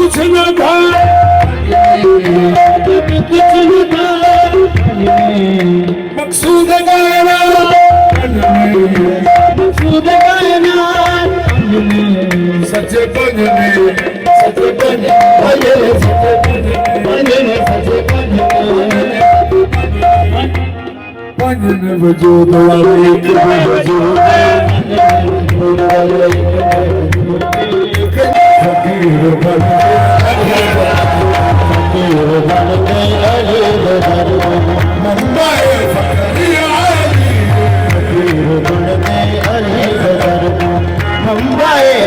कुछ न था मकसूद गाना मकसूद गाना सच्चे पंज में सच्चे पंज पंज वजूद वाले वजूद फकीर बन मुंबई फकीर मुंबई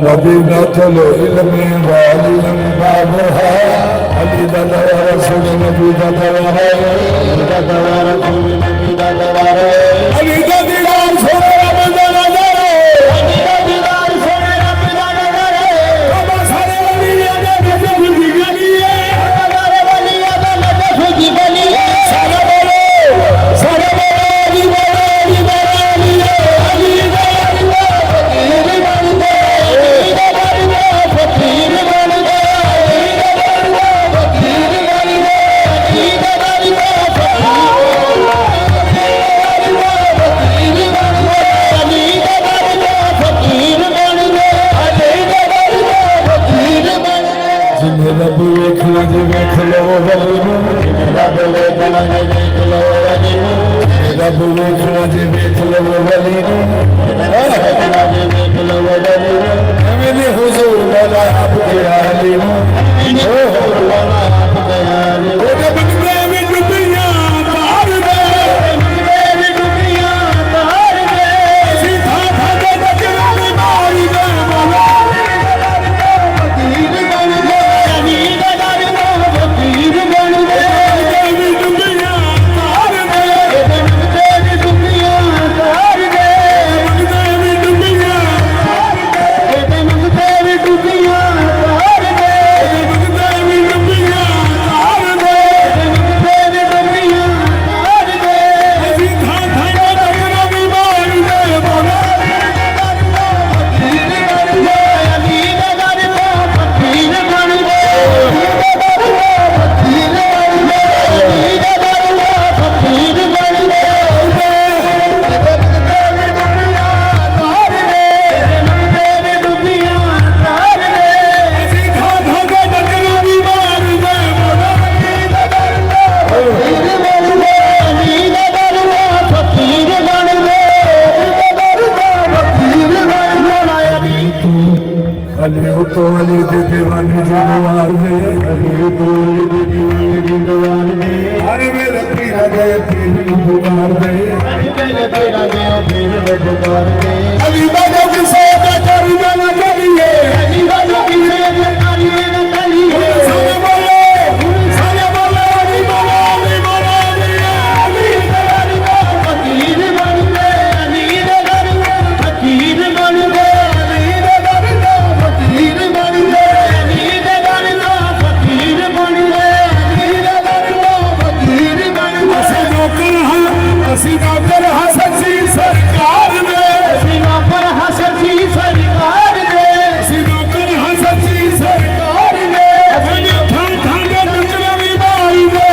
मदीना चलो इल्मे वाली बाब है अली दा दवा रसूल नबी दा दवा है अली दा दवा रसूल नबी दा दवा है अली दा दीदार सोने रब दा नजर अली दा दीदार सोने रब दा नजर बाबा सारे वलिया दा नजर दी गली है सारे वलिया दा नजर दी गली है सारे बोलो अली बोलो अली बोलो अली दा रब वेख लो जी वेख लो वली रब वेख लो जी वेख लो वली रब वेख लो जी वेख लो वली वेख लो वली मेरे हुजूर मौला आपके आलिम ओ मौला आपके आलिम ओ बंदे में दुनिया बाहर दे मेरी दुनिया बाहर दे सीधा भागे बजरा में मार दे मौला फकीर बन दे तो अली दे दीवानी जिंदवार दे अली तो अली दे दीवानी जिंदवार दे अरे मेरे पीरा गए पीर बुकार दे अरे मेरे पीरा गए पीर बुकार दे अली बाबा की सेवा करी जाना करिए अली बाबा की सेवा करिए ना करिए सारे बोलो अली बोलो अली बोलो अली दरबार में फकीर बन गए अली दरबार में ਅਸੀਂ ਨੌਕਰ ਹਾਂ ਸੱਚੀ ਸਰਕਾਰ ਦੇ ਅਸੀਂ ਨੌਕਰ ਹਾਂ ਸੱਚੀ ਸਰਕਾਰ ਦੇ ਅਸੀਂ ਨੌਕਰ ਹਾਂ ਸੱਚੀ ਸਰਕਾਰ ਦੇ ਅਸੀਂ ਥਾਂ ਥਾਂ ਦੇ ਨੁਕਰੇ ਵੀ ਮਾਰੀ ਦੇ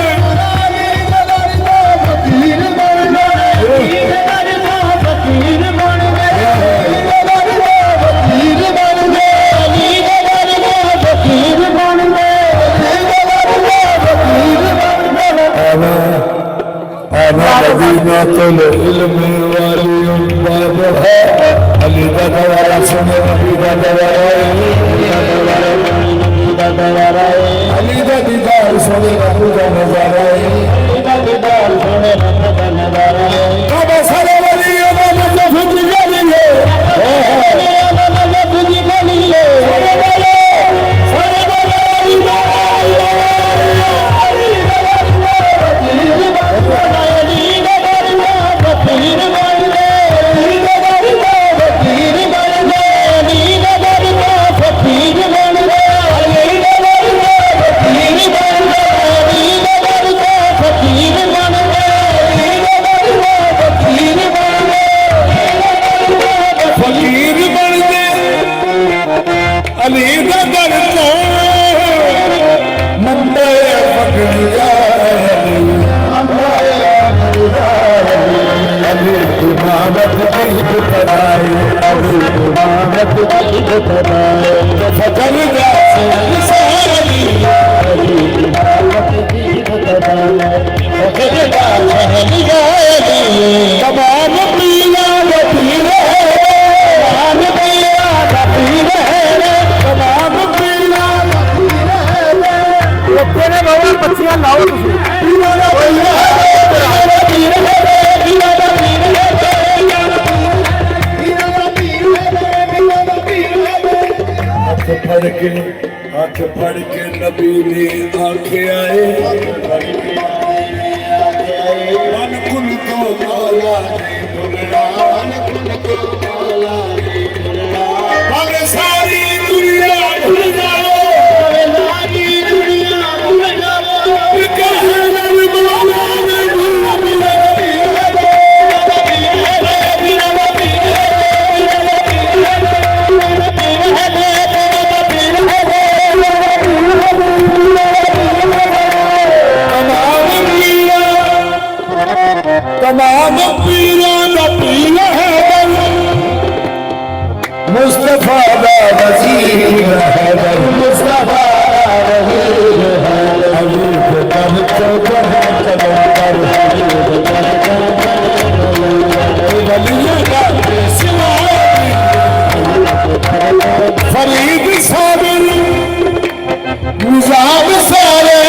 ਫਕੀਰ ਬਣ ਗਏ ਫਕੀਰ ਬਣ ਗਏ ਫਕੀਰ ਬਣ ਗਏ ਫਕੀਰ ਬਣ ਗਏ मदीना तुल इल्म वाली बाब है अली दा दवारा सुने नबी दा दवारा अली दा दीदार सुने नबी दा नजारा अली दा दीदार सुने नबी दा नजारा कब सारे वली दा नजफ जिगली है नजफ जिगली है हाथ फड़ के नबी ने आखे आए मन कुल को मौला ने बुलना मगर सारी दुनिया भूल जाओ सारी दुनिया भूल जाओ तमाम पीरों का पीर है मुस्तफा दा वजीर है मुस्तफा वजीर है हबीब तन को कर वली का सिवा फरीद साबिर मुजाब सारे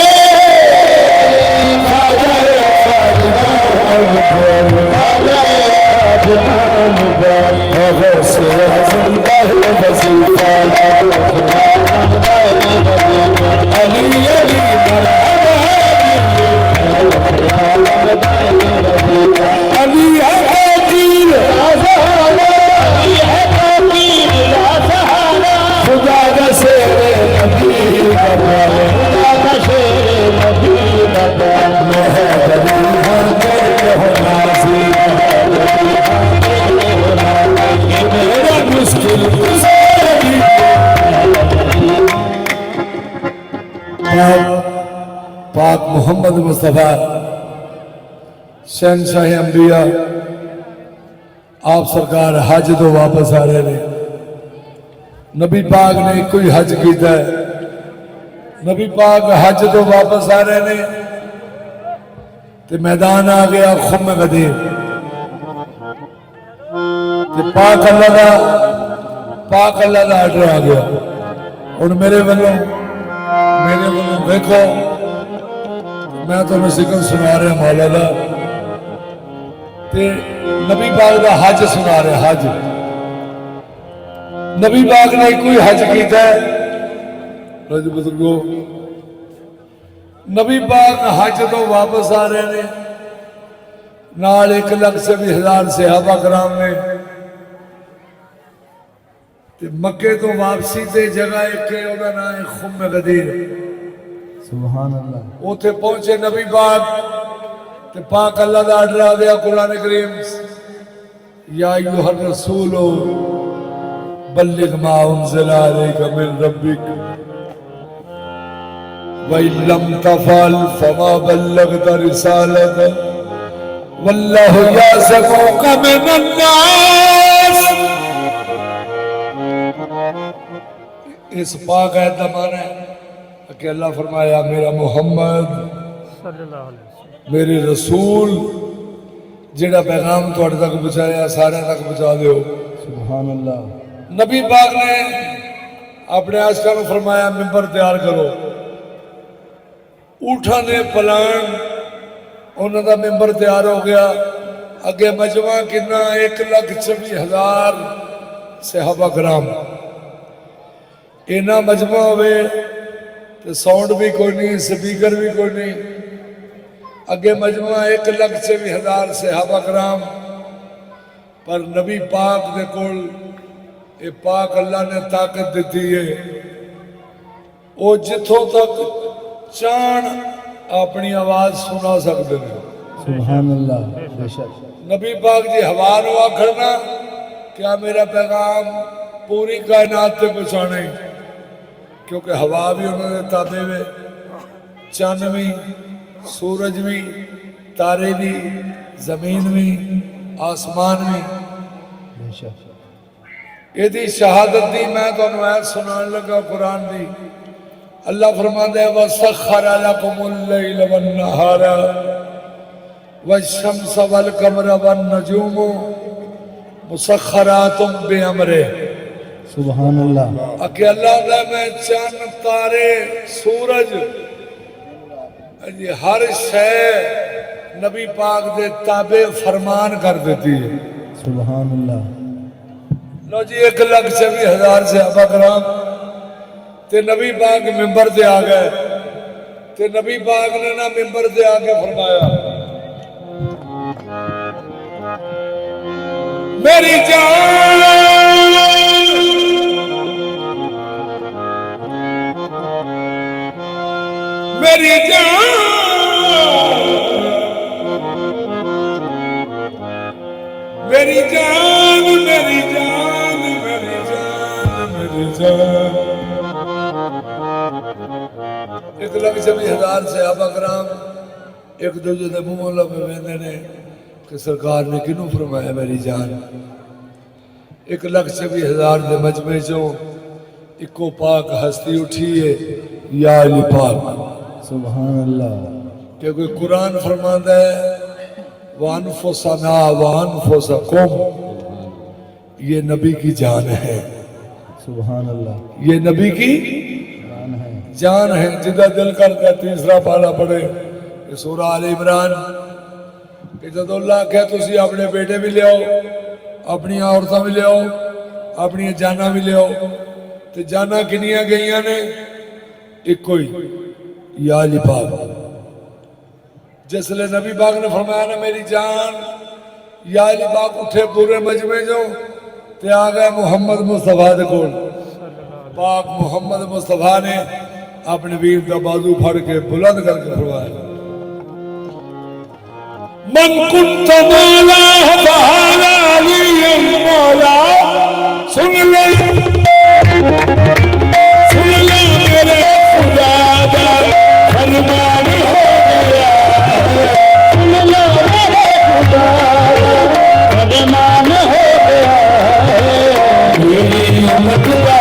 पाक मोहम्मद मुस्तफ़ा शहनशाह अंबिया आप सरकार हज तो वापस आ रहे हैं। नबी पाक ने कोई हज किया है, नबी पाक हज तो वापस आ रहे हैं ते मैदान आ गया खुम गदीर ते पाक अल्लाह का आर्डर आ गया। हुण मेरे वालों देखो मैं तुम्हें जिक्र सुना रहा मौला दा ते नबी पाक दा हज सुना रहा। हज नबी पाक ने कोई हज किया है बुजुर्गो, नबी पाक हज तो वापस आ रहे ने नाल 1,20,000 सहाबा कराम ने ते मक्के तो वापसी ते जगह एक ओदा नाम है खुम गदीर। सुभान अल्लाह। उथे पहुंचे नबी पाक ते पाक अल्लाह का आर्डर आ गया कुरान करीम, या अय्युहर रसूल बल्लिग मा उन्ज़िला अलैका मिन रब्बिक व इन लम तफ़अल फमा बल्लगता रिसालत वल्लाहु यासिमुका मिनन नास। इस पाक आयत का माना है कि अल्लाह फरमाया मेरा मोहम्मद मेरे रसूल जेड़ा पैगाम तुहाडे तक पहुंचाया सारे तक पहुंचा दो। सुभान अल्लाह। नबी पाक ने अपने आशिकां नूं फरमाया मिंबर तैयार करो। ऊठा ने पलान उन्हां दा मिंबर तैयार हो गया। अगे मजमा किन्ना 1,24,000 सहाबा कराम। इन्ना मजमा होवे तो साउंड भी कोई नहीं, स्पीकर भी कोई नहीं। अगे मजमा 1,24,000 सहाबा कराम, पर नबी पाक दे कोल ये पाक अल्लाह ने ताकत दी है, वो जिथों तक चाण अपनी आवाज सुना सकते हैं। सुभान अल्लाह। नबी पाक जी हवा नूं आखना क्या मेरा पैगाम पूरी कायनात तक पहुंचाने, क्योंकि हवा भी उन्होंने ताबे वे, चंद भी, सूरज भी, तारे भी, जमीन भी, आसमान भी। यदि शहादत दी मैं तुहानू ऐ सुनान लगा कुरान दी। अल्लाह फरमांदा है वसख्खर लकुमुल लैल वन नहार वश्शम्स वल कमर वन नजूम मुसख्खरातुम बिअमरे। सुभान अल्लाह। अके अल्लाह दा मैं चंद, तारे, सूरज, हर शय नबी पाक दे ताबे फरमान कर देती है। सुभान अल्लाह। लो जी 1,24,000 सहाबा कराम ते नबी पाक मिंबर से आ गए। ते नबी पाक ने ना मिंबर से आके फरमाया मेरी जान, मेरी जान, मेरी जान, मेरी जान, मेरी जान, मेरी जान। 1,24,000 सहाबा कराम एक दूजे के मुंह लगे वेंदे ने कि सरकार ने किनू फरमाया मेरी जान। 1,24,000 के मजमे चो इको पाक हस्ती उठी है, या अली पाक। सुभान अल्लाह। क्योंकि कुरान फरमाता है वानफुसना वानफुसकुम, ये नबी की जान है। सुभान अल्लाह। ये नबी की जान है। जिदा दिल करता तीसरा पाला पढ़े सूरा आल इमरान कि जो अल्लाह आख्या तुसी अपने बेटे भी लियाओ, अपनी औरतां भी लियाओ, अपनी जाना भी लियाओ। तो जाना किनिया गई ने? इको ही, या अली पाक। जिसले नबी पाक ने फरमाया ना मेरी जान, या अली पाक उठे पूरे मजमे जो ते आ गए मुहम्मद मुस्तफा दे कोल। पाक मुहम्मद मुस्तफा ने अपने वीर का बाजू फड़ के बुलंद करके फरमाया मन कुंत मौला फहारा अली मौला। सुन ले मेरे खुदा दा फरमान हो गया, सुन लो मेरे खुदा दा फरमान हो गया। मेरी उम्मत का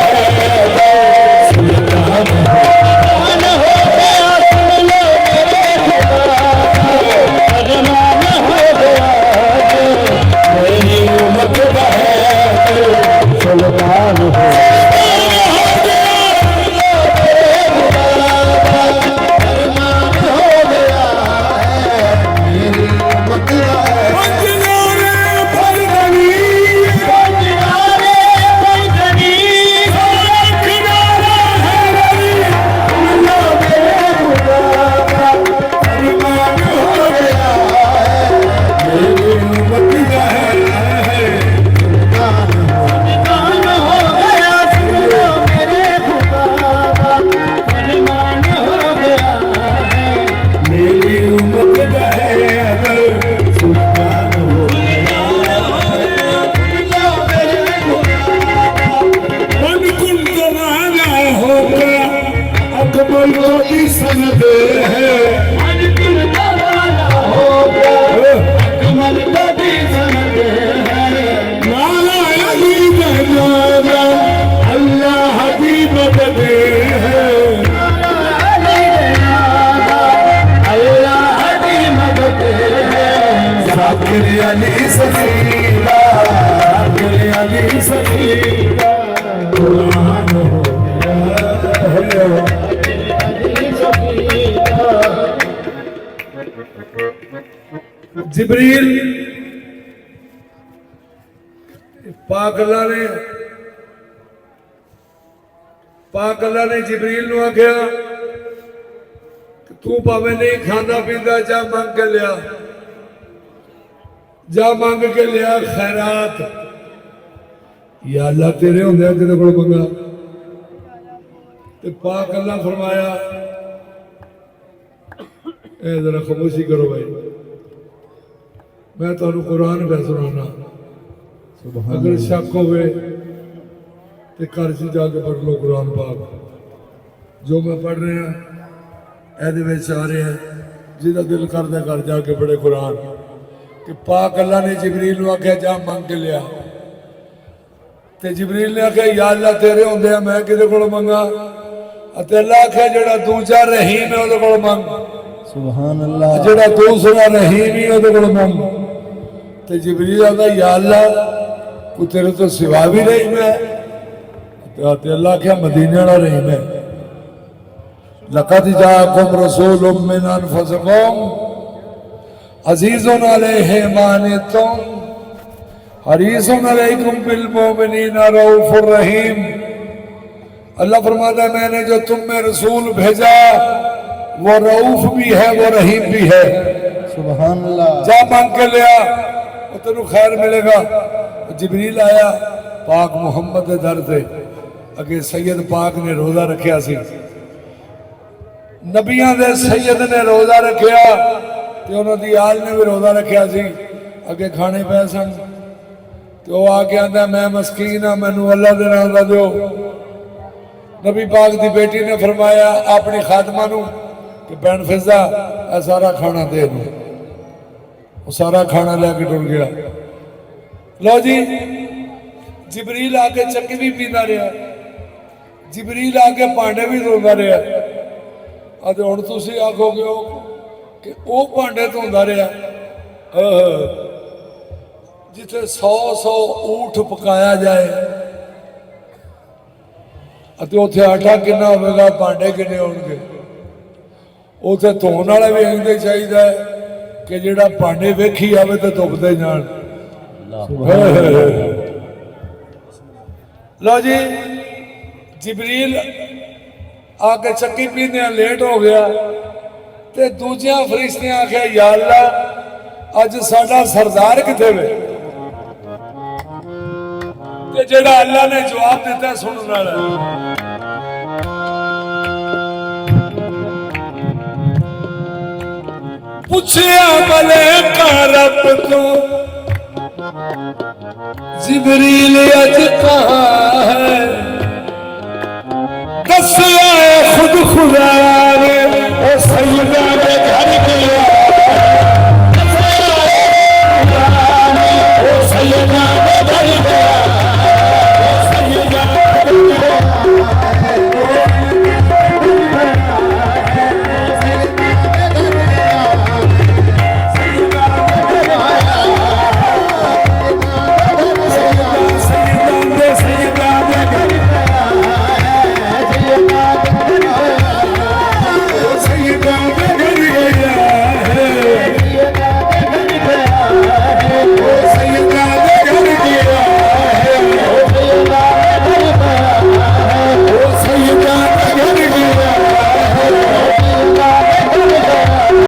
आखिर अली सफीदा, आखिर अली सफीदा कुरान हो गया। जिब्रील पाक अल्लाह ने जिब्रील नूं आख्या तू भावे नहीं खांदा पींदा जा मंग के लिया, जा मंग के लिया खैरात। या अल्लाह तेरे होंदे किते कोल मंगा। ते पाक अल्लाह फरमाया ए जरा खामोशी करो भाई, मैं तुहानू कुरान पे सुनाना। अगर शक होवे तो घर च जाके पढ़ लो कुरान पाक। जो मैं पढ़ रहा ए आ रहा है, जिदा दिल करदा घर जाके पढ़े कुरान। कि पाक अल्लाह ने जिब्रील नूं आख्या जा मंग के लिया। ते जिब्रील ने आख्या या अल्लाह तेरे होंदे मैं किदे कोल मंगा। अते अल्लाह आख्या जेड़ा दूजा रहीम है उहदे कोल मंग। सुभान अल्लाह। जेड़ा दूसरा रहीम ही उहदे कोल मंग। ते जिब्रील आख्या या अल्लाह कोई तेरे तो सिवा भी रहीम है। ते अल्लाह आख्या मदीने वाला रहीम है। लक़द जाअकुम रसूलुम मिन अनफुसिकुम अज़ीज़ुन अलैहि मा अनित्तुम हरीसुन अलैकुम बिल मोमिनीना रऊफुर रहीम। अल्लाह फरमाता है मैंने जो तुम में रसूल भेजा वो रऊफ भी है वो रहीम भी है। सुभान अल्लाह। जा मांग के लिया वो तेनू खैर मिलेगा। जिब्रील आया पाक मुहम्मद के दर से। अगे सैयद पाक ने रोजा रखिया सी, नबियां दे सैयद ने रोजा रखिया ते उन्हां दी आल ने भी रोजा रखिया सी। अगे खाने पे सन ते वो आके आंदा मैं मस्कीन हाँ मैनू अल्लाह दे नाम दा दिओ। नबी पाक दी बेटी ने फरमाया अपनी खादमा नू कि भैन फिजा ए सारा खाना दे दो। वो सारा खाना लेके टुर गया। लो जी जिब्रील आके चक्की भी पींदा रहा, जिब्रील आके भांडे भी धोंदा रहा। अज हुण तुसीं आखोगे कि वो भांडे धोंदा रहा जिथे 100 ऊठ पकाया जाए उथे आटा कितना होगा भांडे किन्ने होणगे। उथे धोने वाला भी इंज चाहिए कि जिहड़ा भांडे वेखी आवे तो धुपदे जाण। लो जी जिब्रील आके चक्की पींदे लेट हो गया ते दूजिया फरिश्ते आख्या या अल्लाह अज साडा सरदार किथे वे। ते जेड़ा अल्लाह ने जवाब दिता सुनने वाला पूछया मलेका रब तो जिब्रील अज कहाँ है। दसिया खुद खुदा रे ओ सैयदा